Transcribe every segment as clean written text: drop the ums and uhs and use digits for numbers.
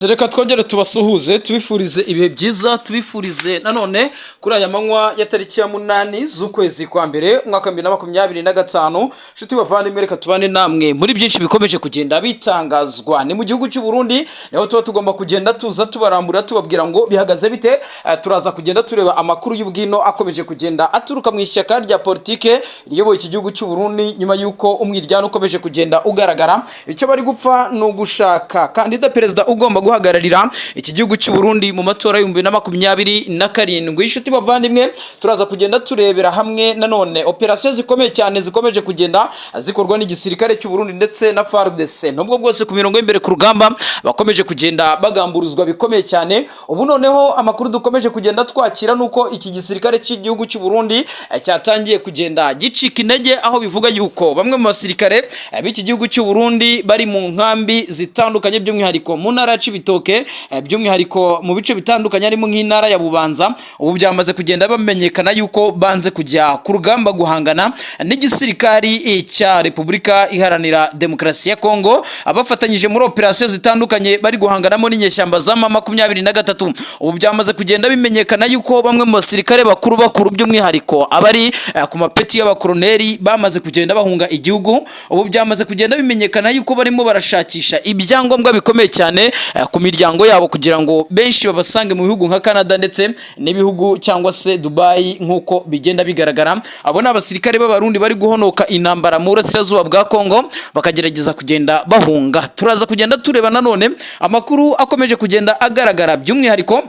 Reka twongere tubasuhuze tubifurize ibihe byiza tubifurize nanone kuri aya manywa ya tariki ya 8 z'ukwezi kwa mbere umwaka wa 2025 shuti bavandimwe reka tubane namwe muri byinshi bikomeje kugenda bitangazwa ni mu gihugu cy'u Burundi naho tuba tugomba kugenda tuza tubarambura tubabwira ngo bihagaze bite. Turaza kugenda tureba amakuru y'ubwino akomeje kugenda aturuka mu ishyaka rya politike riyoboye iki gihugu cy'u Burundi nyuma yuko umwiryano ukomeje kugenda ugaragara. Icyo bari gupfa no gushaka kandida perezida ugomba guhagararira iki gihugu cy'u Burundi mu matora ya 2027. Inshuti bavandimwe turaza kugenda turebera hamwe nanone operasiyo zikomeye cyane zikomeje kugenda zikorwa n'igisirikare cy'u Burundi ndetse na FARDC nubwo bwose ku mirongo y'imbere ku rugamba bakomeje kugenda bagamburuzwa bikomeye cyane. Ubu noneho amakuru dukomeje kugenda twakira nuko iki gisirikare cy'igihugu cy'u Burundi cyatangiye kugenda gicika intege, aho bivuga yuko bamwe mu basirikare b'iki gihugu cy'u Burundi bari mu nkambi zitandukanye by'umwihariko mu ntara Cibitoke by'umwihariko mu bice bitandukanye harimo nk'intara ya Bubanza. Ubu byamaze kugenda bamenyekana yuko banze kujya ku rugamba guhangana n'igisirikari cya Repubulika Iharanira Demokarasi ya Kongo, abafatanyije muri operasiyo zitandukanye bari guhanganamo n'inyeshyamba za M23. Ubu byamaze kugenda bimenyekana yuko bamwe mu basirikare bakuru by'umwihariko abari ku mapeti y'abakoloneli bamaze kugenda bahunga igihugu. Ubu byamaze kugenda bimenyekana yuko barimo barashakisha ibyangombwa bikomeye cyane ku miryango yabo kugira ngo benshi babasange mu bihugu nka Canada ndetse n'ibihugu cyangwa se Dubai nk'uko bigenda bigaragara. Abo ni abasirikare b'abarundi bari guhonoka intambara mu burasirazuba bwa Kongo bakagerageza kugenda bahunga. Turaza kugenda tureba nanone amakuru akomeje kugenda agaragara by'umwihariko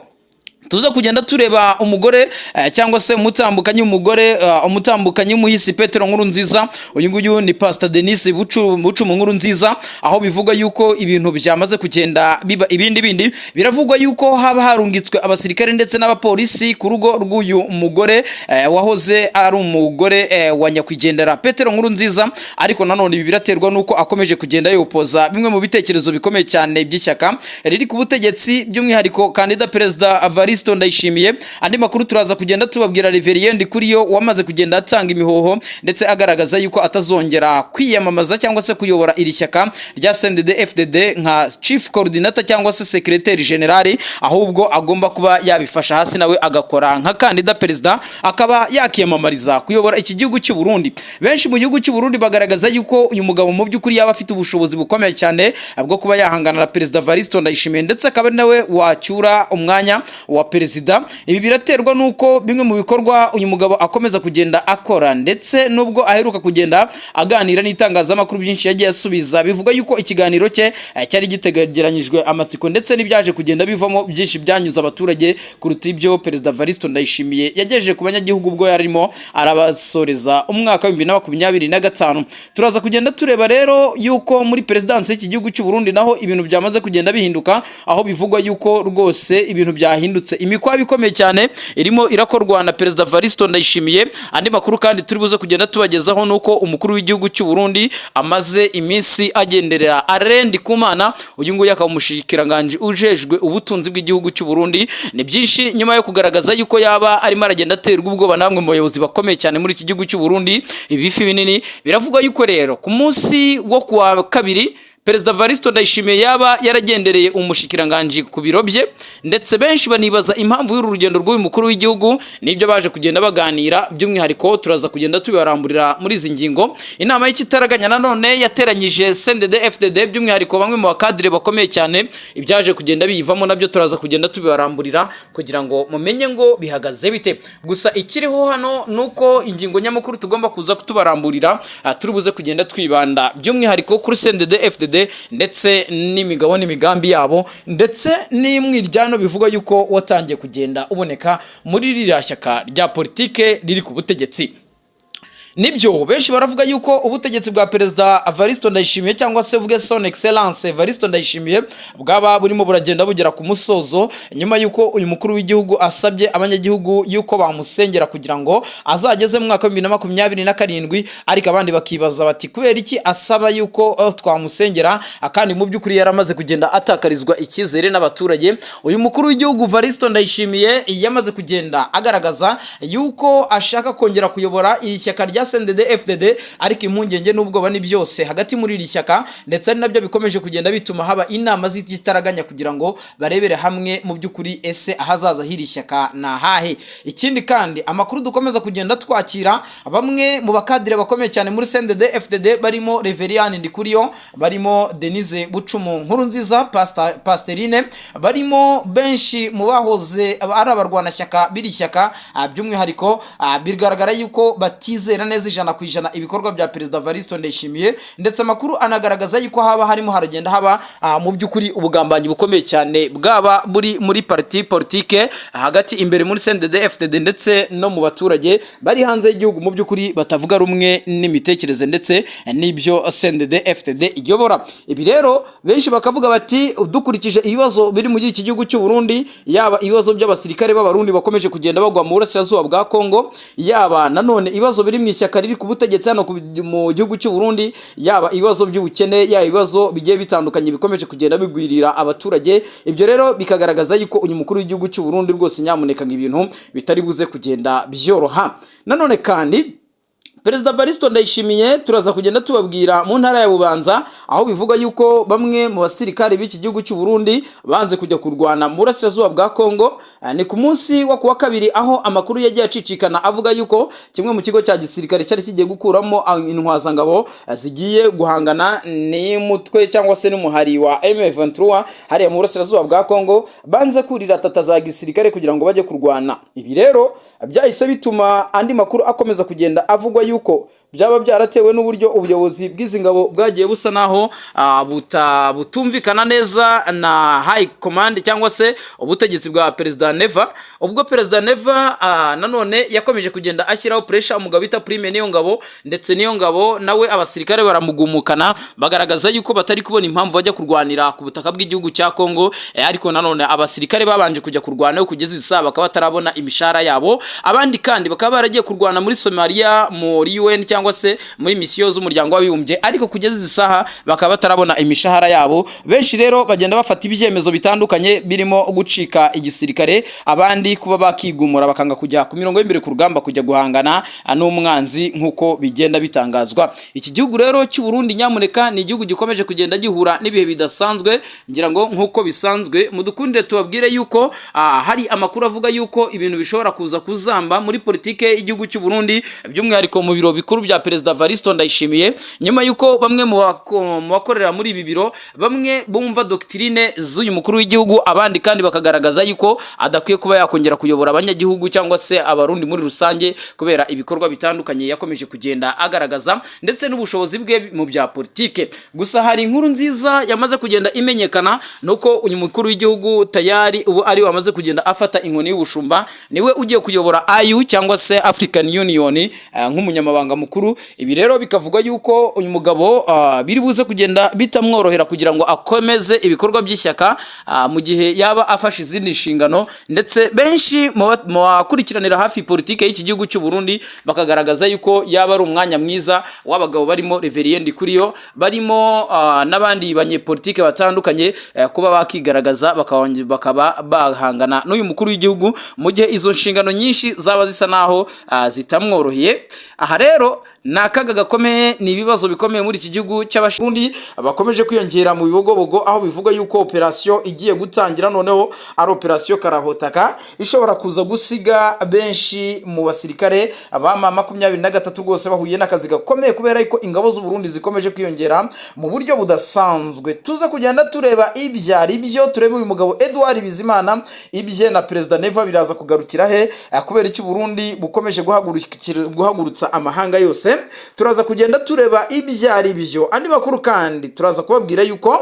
tuza kugenda tureba umugore cyangwa se umutambukanyi w'umuhisi Petero Nkurunziza. Uyu nguyu ni Pastor Denis Bucu mu Nkurunziza, aho bivuga yuko ibintu byamaze kugenda biba ibindi biravugwa yuko haba harungitswe abasirikare ndetse n'abapolisi ku rugo rw'uyu mugore wahoze ari umugore wa nyakwigendera Petero Nkurunziza. Ariko nanone ibi biraterwa nuko akomeje kugenda yopoza bimwe mu bitekerezo bikomeye cyane by'ishyaka riri ku butegetsi by'umwihariko kandida perezida Evaristo Ndayishimiye. Andi makuru turaza kugenda tubabwira Reverien Ndikuriyo wamaze kugenda atanga imihoho ndetse agaragaza yuko atazongera kwiyamamaza cyangwa se kuyobora iri shyaka rya CNDD-FDD nka chief coordinator cyangwa se secretary general, ahubwo agomba kuba yabifasha hasi nawe agakora nka kandida perezida akaba yakiyamamariza kuyobora iki gihugu cy'u Burundi. Benshi mu gihugu cy'u Burundi bagaragaza yuko uyu mugabo mu by'ukuri yaba afite ubushobozi bukomeye cyane bwo kuba yahangana na perezida Evaristo Ndayishimiye ndetse akaba nawe wacyura umwanya wa perezida. Ibi biraterwa nuko bimwe mu bikorwa uyu mugabo akomeza kugenda akora ndetse nubwo aheruka kugenda aganira n'itangazamakuru byinshi yagiye asubiza bivuga yuko ikiganiro cye cyari gitegeranyijwe amatsiko ndetse n'ibyaje kugenda bivamo byinshi byanyuza abaturage kuruta ibyo perezida Evaristo Ndayishimiye yagejeje ku banyagihugu ubwo yarimo arabasoreza umwaka wa 2025. Turaza kugenda tureba rero yuko muri presidansi y'iki gihugu cy'u Burundi naho ibintu byamaze kugenda bihinduka, aho bivugwa yuko rwose ibintu byahindutse. Imikwabi ikomeye cyane irimo irakorwa na perezida Evaristo Ndayishimiye. Andi makuru kandi turi buze kugenda tubagezaho nuko umukuru w'igihugu cy'u Burundi amaze iminsi agenderera Arendi Kumana. Uyu nguyu akaba umushikiranganje ujejwe ubutunzi bw'igihugu cy'u Burundi. Ni byinshi nyuma yo kugaragaza yuko yaba arimo aragenda aterwa ubwoba namwe mu bayobozi bakomeye cyane muri iki gihugu cy'u Burundi. Ibifi binini biravugwa yuko rero ku munsi wo kuwa kabiri perezida Evaristo Ndayishimiye yaba yaragendereye umushikiranganje ku biro bye ndetse benshi banibaza impamvu y'uru rugendo rw'uyu mukuru w'igihugu. Nibyo baje kugenda baganira by'umwihariko turaza kugenda tubibaramburira muri izi ngingo. Inama y'ikitaraganya nanone yateranyije CNDD-FDD by'umwihariko bamwe mu bakadire bakomeye cyane, ibyaje kugenda biyivamo nabyo turaza kugenda tubibaramburira kugira ngo mumenye ngo bihagaze bite. Gusa ikiriho hano nuko ingingo nyamukuru tugomba kuza kutubaramburira turi buze kugenda twibanda by'umwihariko kuri CNDD-FDD ndetse n'imigabo n'imigambi yabo ndetse n'imwiryano bivuga yuko watangiye kugenda uboneka muri ririya shyaka rya politike riri ku butegetsi. Nibyo benshi baravuga yuko ubutegetsi bwa perezida Evaristo Ndayishimiye cyangwa se vuge son excellence Evaristo Ndayishimiye bwaba burimo buragenda bugera ku musozo nyuma yuko uyu mukuru w'igihugu asabye abanyagihugu yuko bamusengera kugira ngo azageze mu mwaka wa 2027. Ariko abandi bakibaza bati kubera iki asaba yuko twamusengera akandi mu by'ukuri yaramaze kugenda atakarizwa ikizere n'abaturage. Uyu mukuru w'igihugu Evaristo Ndayishimiye yamaze kugenda agaragaza yuko ashaka kongera kuyobora iri shyaka rya rya CNDD-FDD, ariko impungenge n'ubwoba ni byose hagati muri iri shyaka, ndetse ari nabyo bikomeje kugenda bituma haba inama z'igitaraganya kugira ngo barebere hamwe mu by'ukuri ese ahazaza h'iri shyaka na hahe. Ikindi kandi amakuru dukomeza kugenda twakira, bamwe mu bakadire bakomeye cyane muri CNDD-FDD barimo Reverien Ndikuriyo, barimo Denise Bucumu Nkurunziza, Pasterine, barimo benshi mu bahoze ari abarwanashyaka b'iri shyaka, by'umwihariko bigaragara yuko batizera neza 100% ibikorwa bya Perezida Evaristo Ndayishimiye, ndetse amakuru anagaragaza yuko haba harimo haragenda haba mu by'ukuri ubugambanyi bukomeye cyane bwaba buri muri parti politique hagati imbere muri CNDD-FDD ndetse no mu baturage bari hanze y'igihugu mu by'ukuri batavuga rumwe n'imitekerereze ndetse n'ibyo CNDD-FDD iyobora. Ibi rero benshi bakavuga bati dukurikije ibibazo biri mu iki gihugu cy'u Burundi, yaba ibibazo by'abasirikare b'abarundi bakomeje kugenda bagwa mu burasirazuba bwa Kongo, yaba nanone ibibazo biri mu ishyaka riri ku butegetsi hano mu gihugu cy'u Burundi, yaba ibibazo by'ubukene, yaba ibibazo bigiye bitandukanye bikomeje kugenda bigwirira abaturage. Ibyo rero bikagaragaza yuko uyu mukuru w'igihugu cy'u Burundi rwose nyamuneka ibintu bitari buze kugenda byoroha. Nanone kandi Perezida Evaristo Ndayishimiye turaza kugenda tubabwira mu ntara ya Bubanza, aho bivuga yuko bamwe mu basirikare b'iki gihugu cy'u Burundi banze kujya kurwana mu burasirazuba bwa Kongo. Ni ku munsi wa kuwa kabiri, aho amakuru yagiye acicikana avuga yuko kimwe mu kigo cya gisirikare cyari kigiye gukuramo intwazangabo zigiye guhangana n'umutwe cyangwa se n'umuhari wa M23 hariya mu burasirazuba bwa Kongo, banze kurira tata za gisirikare kugira ngo bajye kurwana. Ibi rero byahise bituma andi makuru akomeza kugenda avugwa yuko byaba byaratewe n'uburyo ubuyobozi bw'izi ngabo bwagiye busa naho butumvikana neza na high command cyangwa se ubutegetsi bwa Perezida Neva. Ubwo Perezida Neva nanone yakomeje kugenda ashyiraho pressure umugabo bita Prime niyo ngabo, ndetse niyo ngabo nawe abasirikare baramugumukana bagaragaza yuko batari kubona impamvu bajya kurwanira ku butaka bw'igihugu cya Kongo. Ariko nanone abasirikare babanje kujya kurwana kugeza isa bakaba batarabona imishara yabo, abandi kandi bakaba baragiye kurwana muri Somalia muri UN cyangwa se muri misiyo z'umuryango w'abibumbye, ariko kugeza izi saha bakaba batarabona imishahara yabo. Benshi rero bagenda bafata ibyemezo bitandukanye birimo gucika igisirikare, abandi kuba bakigumura bakanga kujya ku mirongo y'imbere ku rugamba kujya guhangana n'umwanzi nk'uko bigenda bitangazwa. Iki gihugu rero cy'u Burundi nyamuneka ni igihugu gikomeje kugenda gihura n'ibihe bidasanzwe, ngira ngo nk'uko bisanzwe mudukundire tubabwire yuko hari amakuru avuga yuko ibintu bishobora kuza kuzamba muri politike y'igihugu cy'u Burundi, by'umwihariko mu biro bikuru bya Perezida Evaristo Ndayishimiye, nyuma yuko bamwe mu bakorera muri ibi biro bamwe bumva doctrine z'uyu mukuru w'igihugu, abandi kandi bakagaragaza yuko adakwiye kuba yakongera kuyobora abanyagihugu cyangwa se abarundi muri rusange kubera ibikorwa bitandukanye yakomeje kugenda agaragaza ndetse n'ubushobozi bwe mu bya politike. Gusa hari inkuru nziza yamaze kugenda imenyekana, nuko uyu mukuru w'igihugu tayari ubu ari wamaze kugenda afata inkoni y'ubushumba, niwe ugiye kuyobora AU cyangwa se African Union nk'umunyamabanga mukuru. Ibi rero bikavuga yuko uyu mugabo biri buze kugenda bitamworohera kugira ngo akomeze ibikorwa by'ishyaka mu gihe yaba afashe izindi nshingano, ndetse benshi mu bakurikiranira hafi politike y'iki gihugu cy'u Burundi bakagaragaza yuko yaba ari umwanya mwiza w'abagabo barimo Reverien Ndikuriyo, barimo n'abandi banyepolitike batandukanye kuba bakigaragaza bakaba bahangana n'uyu mukuru w'igihugu mu gihe izo nshingano nyinshi zaba zisa naho zitamworoheye. Aha rero ni akaga gakomeye, ni ibibazo bikomeye muri iki gihugu cy'Abarundi bakomeje kwiyongera mu bibogobogo, aho bivuga yuko operation igiye gutangira noneho ari operation Karahotaka ishobora kuza gusiga benshi mu basirikare abama 23 rwose bahuye n'akazi gakomeye kubera yuko ingabo z'u Burundi zikomeje kwiyongera mu buryo budasanzwe. Tuza kugenda tureba ibyari byo, turebe uyu mugabo Edouard Bizimana ibye na Perezida Neva biraza kugarukira he kubera iki Burundi bukomeje guhagurutsa amahanga yose. Turaza kugenda tureba ibyari byo. Andi makuru kandi turaza kubabwira yuko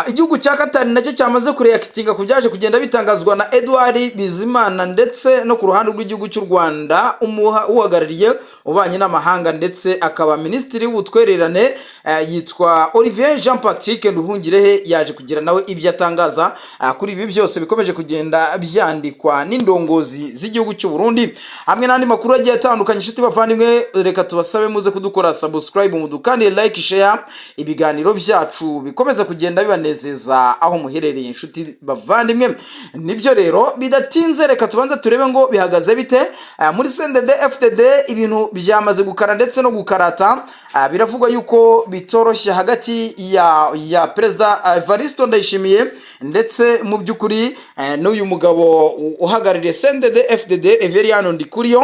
igihugu cya Katari nacyo cyamaze kureactinga ku byaje kugenda bitangazwa na Edouard Bizimana, ndetse no ku ruhande rw'igihugu cy'u Rwanda uhagarariye ubanye n'amahanga ndetse akaba minisitiri w'ubutwererane yitwa Olivier Jean Patrick Nduhungirehe yaje kugira nawe ibyo atangaza kuri ibi byose bikomeje kugenda byandikwa n'indongozi z'igihugu cy'u Burundi. Hamwe n'andi makuru agiye atandukanye, inshuti bavandimwe, reka tubasabe muze kudukora subscribe, mudukande like, share ibiganiro byacu bikomeza kugenda kugenda bibanezeza aho muherereye inshuti bavandimwe. Nibyo rero bidatinze reka tubanze turebe ngo bihagaze bite. Muri CNDD FDD ibintu byamaze gukara ndetse no gukarata. Biravugwa yuko bitoroshye hagati ya Perezida Evariste Ndayishimiye ndetse mu by'ukuri n'uyu mugabo uhagarariye CNDD FDD Reverien Ndikuriyo.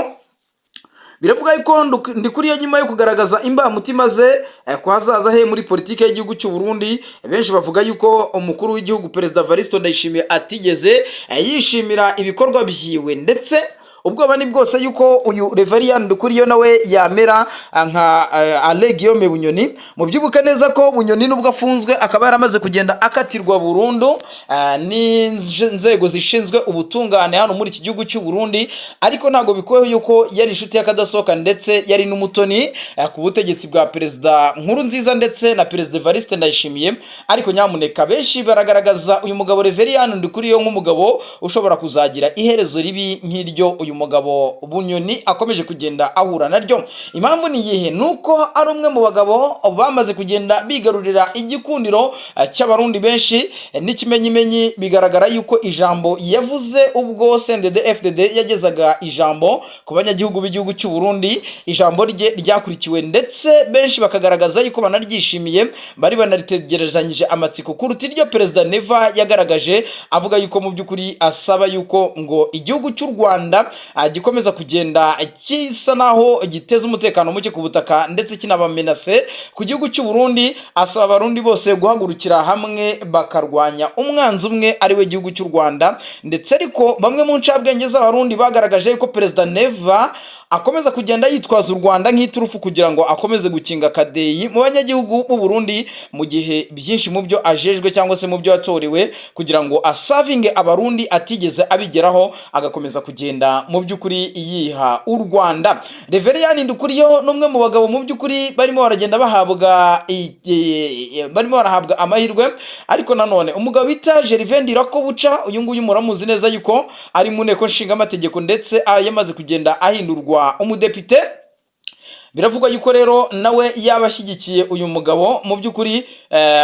Biravuga yuko Ndikuriyo nyuma yo kugaragaza imbamutima ze ko hazaza he muri politike y'igihugu cy'u Burundi, benshi bavuga yuko umukuru w'igihugu Perezida Evariste Ndayishimiye atigeze yishimira ibikorwa byiwe, ndetse ubwoba ni bwose yuko uyu Reverien Ndikuriyo nawe yamera nka Guillaume Bunyoni. Mu byubuka neza ko Bunyoni nubwo afunzwe akaba yaramaze kugenda akatirwa burundu n'inzego zishinzwe ubutungane hano muri iki gihugu cy'u Burundi, ariko ntago bikoye yuko yari inshuti y'akadasohoka ndetse yari n'umutoni ku butegetsi bwa Perezida Nkurunziza ndetse na Perezida Evariste Ndayishimiye. Ariko nyamuneka benshi baragaragaza uyu mugabo Reverien Ndikuriyo nk'umugabo ushobora kuzagira iherezo ribi nk'iryo uyu mugabo Bunyoni akomeje kugenda ahura naryo. Impamvu ni iyihe? Nuko ari umwe mu bagabo bamaze kugenda bigarurira igikundiro cy'abarundi benshi. N'ikimenyimenyi bigaragara yuko ijambo yavuze ubwo CNDD FDD yagezaga ijambo ku banyagihugu b'igihugu cy'u Burundi, ijambo rye ryakurikiwe ndetse benshi bakagaragaza yuko banaryishimiye, bari banaritegerezanyije amatsiko kuruta iryo Perezida Neva yagaragaje, avuga yuko mu by'ukuri asaba yuko ngo igihugu cy'u Rwanda gikomeza kugenda kisa naho giteza umutekano muke ku butaka ndetse kinabamenase ku gihugu cy'u Burundi. Asaba abarundi bose guhagurukira hamwe bakarwanya umwanzi umwe ari we gihugu cy'u Rwanda. Ndetse ariko bamwe mu ncabwenge z'abarundi bagaragaje ko Perezida Neva akomeza kugenda yitwaza u Rwanda nk'iturufu kugira ngo akomeze gukinga kadeyi mu banyagihugu b'u Burundi, mu gihe byinshi mu byo ajejwe cyangwa se mu byo yatorewe kugira ngo asavinge abarundi atigeze abigeraho, agakomeza kugenda mu by'ukuri yiha u Rwanda. Reverien Ndikuriyo n'umwe mu bagabo mu by'ukuri barimo baragenda barahabwa amahirwe, ariko nanone umugabo bita Gervais Ndirakobuca, uyu nguyu muramuzi neza yuko ari mu nteko nshinga amategeko ndetse yamaze kugenda ahindurwa umudepite. Biravugwa yuko rero nawe yabashyigikiye uyu mugabo mu by'ukuri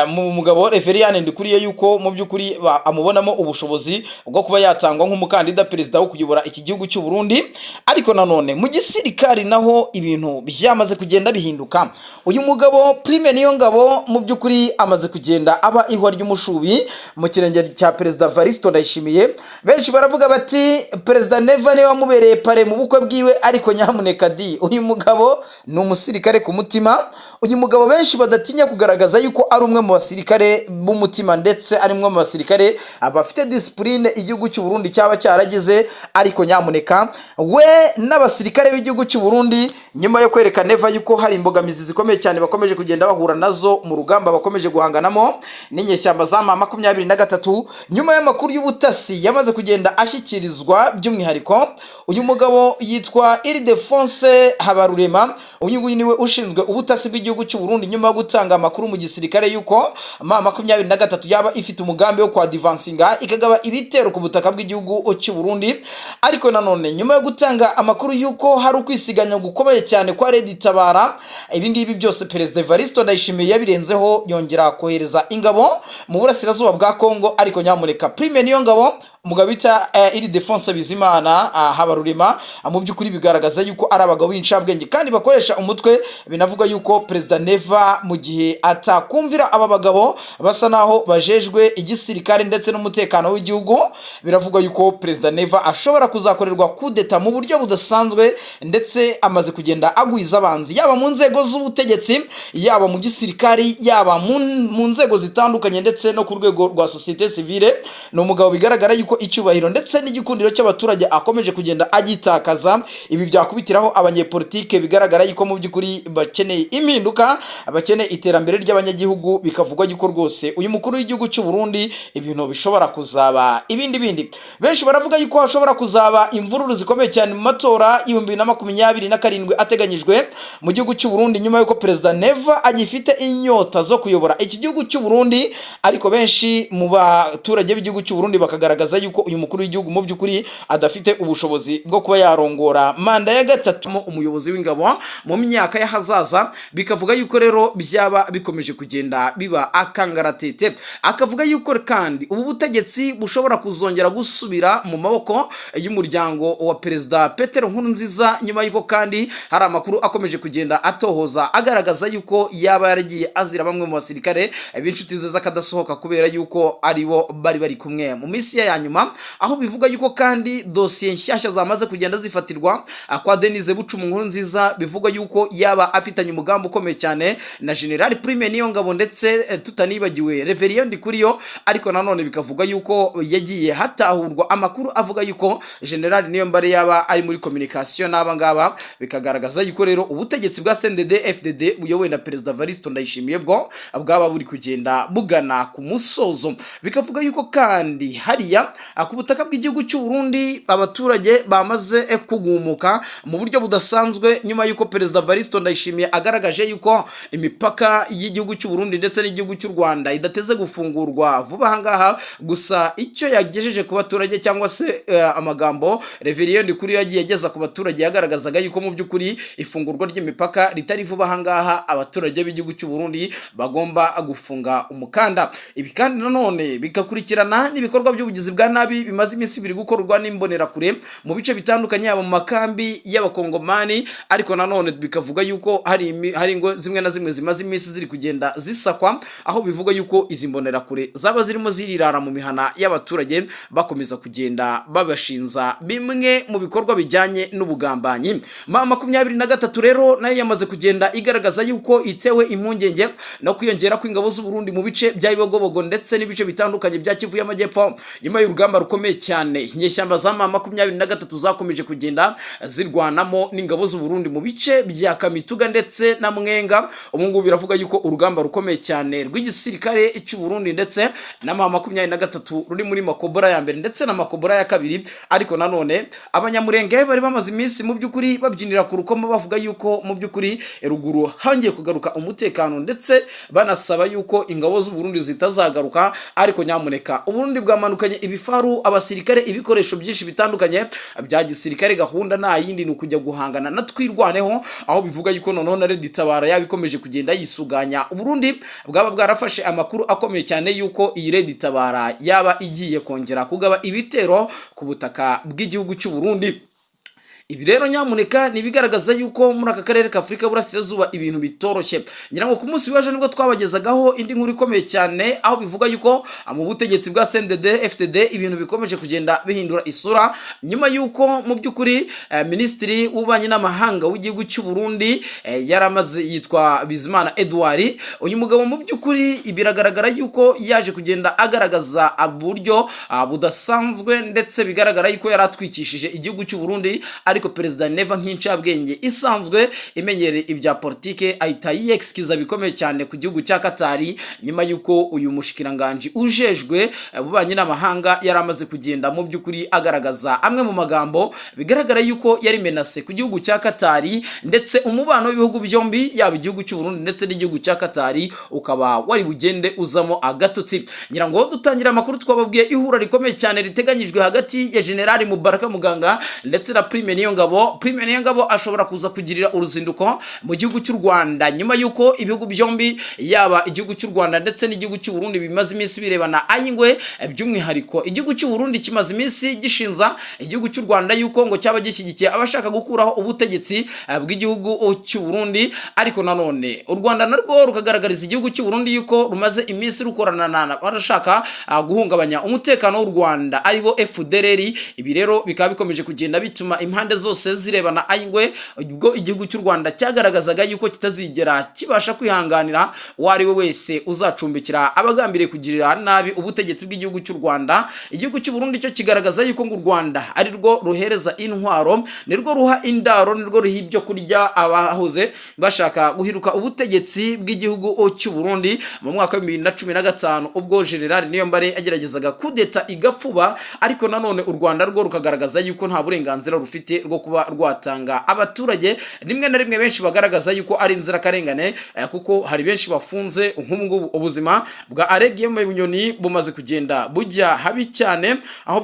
mu mugabo Reverien Ndikuriyo yuko mu by'ukuri amubonamo ubushobozi bwo kuba yatangwa nk'umukandida perezida wo kuyobora iki gihugu cy'u Burundi. Ariko nanone mu gisirikari naho ibintu byamaze kugenda bihinduka. Uyu mugabo Prime Niyongabo mu by'ukuri amaze kugenda aba ihwa ry'umushubi mu kirenge cya Perezida Evariste Ndayishimiye. Benshi baravuga bati Perezida Neva niwe wamubereye pare mu bukwe bwiwe, ariko nyamuneka uyu mugabo ni umusirikare ku mutima. Uyu mugabo benshi badatinya kugaragaza yuko ari umwe mu basirikare b'umutima ndetse ari umwe mu basirikare abafite discipline igihugu cy'u Burundi cyaba cyaragize. Ariko nyamuneka we n'abasirikare b'igihugu cy'u Burundi nyuma yo kwereka Neva yuko hari imbogamizi zikomeye cyane bakomeje kugenda bahura nazo mu rugamba bakomeje guhanganamo n'inyeshyamba za M23, nyuma y'amakuru y'ubutasi yamaze kugenda ashyikirizwa by'umwihariko uyu mugabo yitwa Ildefonse Habarurema. Uyu nguyu niwe ushinzwe ubutasi bw'igihugu cy'u Burundi nyuma yo gutanga amakuru mu gisirikare yuko M23 yaba ifite umugambi wo kwadivansinga ikagaba ibitero ku butaka bw'igihugu cy'u Burundi. Ariko nanone nyuma yo gutanga amakuru yuko hari ukwisiganya gukomeye cyane kwa Red Tabara, ibi ngibi byose Perezida Evariste Ndayishimiye yabirenzeho yongera kohereza ingabo mu burasirazuba bwa Kongo. Ariko nyamuneka Prime Niyongabo umugabo bita Ildefonse Bizimana Habarurema mu by'ukuri bigaragaza yuko ari abagabo b'incabwenge kandi bakoresha umutwe. Binavuga yuko Perezida Neva mu gihe atakumvira aba bagabo basa naho bajejwe igisirikare ndetse n'umutekano w'igihugu, biravuga yuko Perezida Neva ashobora kuzakorerwa kudeta mu buryo budasanzwe, ndetse amaze kugenda agwiza abanzi yaba mu nzego z'ubutegetsi, yaba mu gisirikari, yaba mu nzego zitandukanye ndetse no ku rwego rwa societe civile. Ni umugabo bigaragara yuko icyubahiro ndetse n'igikundiro cy'abaturage akomeje kugenda agitakaza. Ibi byakubitiraho abanyepolitike bigaragara yuko mu by'ukuri bakeneye impinduka, bakeneye iterambere ry'abanyagihugu. Bikavugwa yuko rwose uyu mukuru w'igihugu cy'u Burundi ibintu bishobora kuzaba ibindi. Benshi baravuga yuko hashobora kuzaba imvururu zikomeye cyane mu matora 2027 ateganyijwe mu gihugu cy'u Burundi nyuma yuko Perezida Neva agifite inyota zo kuyobora iki gihugu cy'u Burundi. Ariko benshi mu baturage b'igihugu cy'u Burundi bakagaragaza yuko uyu mukuru w'igihugu mu by'ukuri adafite ubushobozi bwo kuba yarongora manda ya gatatu umuyobozi w'ingabo mu myaka y'ahazaza, bikavuga yuko rero byaba bikomeje kugenda biba akangaratete. Akavuga yuko kandi ubu butegetsi bushobora kuzongera gusubira mu maboko y'umuryango wa perezida Petero Nkurunziza, nyuma yuko kandi hari amakuru akomeje kugenda atohoza agaragaza yuko yaba yaragiye azira bamwe mu basirikare b'inshuti ze z'akadasohoka kubera yuko aribo bari kumwe mu minsi ya nyuma, aho bivuga yuko kandi dosiye nshyashya zamaze kugenda zifatirwa kwa Denise Bucumi Nkurunziza, bivuga yuko yaba afitanye umugambi ukomeye cyane na General Prime Niyongabo, ndetse tutanibagiwe Reverien Ndikuriyo. Ariko nanone bikavuga yuko yagiye hatahurwa amakuru avuga yuko General Niyombare yaba ari muri communication n'aba ngaba, bikagaragaza yuko rero ubutegetsi bwa CNDD FDD buyobowe na Perezida Varisto Ndayishimiye bwaba buri kugenda bugana ku musozo. Bikavuga yuko kandi hariya ku butaka bw'igihugu cy'u Burundi abaturage bamaze kugumuka mu buryo budasanzwe, nyuma yuko Perezida Varisto Ndayishimiye agaragaje yuko imipaka y'igihugu cy'u Burundi ndetse n'igihugu cy'u Rwanda idateze gufungurwa vuba ahangaha. Gusa icyo yagejeje ku baturage cyangwa se amagambo Reverien Ndikuriyo yagiye ageza ku baturage yagaragazaga yuko mu by'ukuri ifungurwa ry'imipaka ritari vuba ahangaha, abaturage b'igihugu cy'u Burundi bagomba gufunga umukanda. Ibi kandi nanone bikakurikirana n'ibikorwa by'ubugizi bwa nabi bimaze iminsi biri gukorwa n'imbonerakure mu bice bitandukanye, yaba mu makambi y'abakongomani. Ariko nanone bikavuga yuko hari ingo zimwe na zimwe zimaze iminsi ziri kugenda zisakwa, aho bivuga yuko izi mbonerakure zaba zirimo zirirara mu mihana y'abaturage bakomeza kugenda babashinza bimwe mu bikorwa bijyanye n'ubugambanyi. 23 rero nayo yamaze kugenda igaragaza yuko itewe impungenge no kwiyongera kw'ingabo z'u Burundi mu bice bya Bibogobogo ndetse n'ibice bitandukanye bya Kivu y'Amajyepfo, nyuma y'urugamba rukomeye cyane inyeshyamba za 23 zakomeje kugenda zirwanamo n'ingabo z'u Burundi mu bice bya Kamituga ndetse na Mwenga. Ubu ngubu biravuga yuko urugamba rukomeye cyane rw'igisirikare cy'u Burundi ndetse na 23 ruri muri Makobora ya mbere ndetse na Makobora ya kabiri. Ariko nanone abanyamurenge bari bamaze iminsi mu by'ukuri babyinira ku rukomo bavuga yuko mu by'ukuri ruguru hangiye kugaruka umutekano, ndetse banasaba yuko ingabo z'u Burundi zitazagaruka. Ariko nyamuneka Uburundi bwamanukanye ibifaru, abasirikare, ibikoresho byinshi bitandukanye bya gisirikare. Gahunda nta yindi ni ukujya guhangana na twirwaneho, aho bivuga yuko noneho na Red Tabara yabikomeje kugenda yisuganya. Uburundi bwaba bwarafashe amakuru akomeye cyane yuko iyi Red Tabara yaba igiye kongera kugaba ibitero ku butaka bw'igihugu cy'u Burundi. Ibi rero nyamuneka nibigaragaza yuko muri aka karere ka Afrika burasirazuba ibintu bitoroshye. Ngira ngo ku munsi w'ejo nibwo twabagezagaho indi nkuru ikomeye cyane, aho bivuga yuko mu butegetsi bwa CNDD FDD ibintu bikomeje kugenda bihindura isura, nyuma yuko mu by'ukuri Minisitiri w'ububanyi n'amahanga w'igihugu cy'u Burundi yaramaze yitwa Bizimana Edouard. Uyu mugabo mu by'ukuri biragaragara yuko yaje kugenda agaragaza uburyo budasanzwe, ndetse bigaragara yuko yaratwikishije igihugu cy'u Burundi. Ariko Perezida Neva nk'incabwenge isanzwe imenyereye ibya politike ahita yiexkiza bikomeye cyane ku gihugu cya Katari, nyuma yuko uyu mushikiranganje ujejwe ububanyi n'amahanga yaramaze kugenda mu by'ukuri agaragaza amwe mu magambo bigaragara yuko yari menase ku gihugu cya Katari, ndetse umubano w'ibihugu byombi yaba igihugu cy'u Burundi ndetse n'igihugu cya Katari ukaba wari bugende uzamo agatotsi. Ngira ngo dutangira amakuru twababwiye ihura rikomeye cyane riteganyijwe hagati ya General Mubaraka Muganga ndetse na Prime Niyongabo ashobora kuza kugirira uruzinduko mu gihugu cy'u Rwanda, nyuma yuko ibihugu byombi yaba igihugu cy'u Rwanda ndetse n'igihugu cy'u Burundi bimaze iminsi birebana ayingwe. By'umwihariko igihugu cy'u Burundi kimaze iminsi gishinza igihugu cy'u Rwanda yuko ngo cyaba gishyigikiye abashaka gukuraho ubutegetsi bw'igihugu cy'u Burundi. Ariko nanone u Rwanda narwo rukagaragariza igihugu cy'u Burundi yuko rumaze iminsi rukorana barashaka guhungabanya umutekano w'u Rwanda aribo FDLR. Ibi rero bikaba bikomeje kugenda bituma impande zose zirebana ayingwe, ubwo igihugu cy'u Rwanda cyagaragazaga yuko kitazigera kibasha kwihanganira wari we wese uzacumbikira abagambiriye kugirira nabi ubutegetsi bw'igihugu cy'u Rwanda. Igihugu cy'u Burundi cyo kigaragaza yuko ngo u Rwanda ari rwo ruhereza intwaro, nirwo ruha indaro, nirwo ruha ibyo kurya abahoze bashaka guhiruka ubutegetsi bw'igihugu cy'u Burundi mu mwaka wa 2015 ubwo General Niyombare ageragezaga kudeta igapfuba. Ariko nanone u Rwanda rwo rukagaragaza yuko nta burenganzira rufite rwo kuba rwatanga abaturage rimwe na rimwe benshi bagaragaza yuko ari inzirakarengane, kuko hari benshi bafunze nk'ubu ngubu ubuzima bwa Aregie Bunyoni bumaze kugenda bujya habi cyane, aho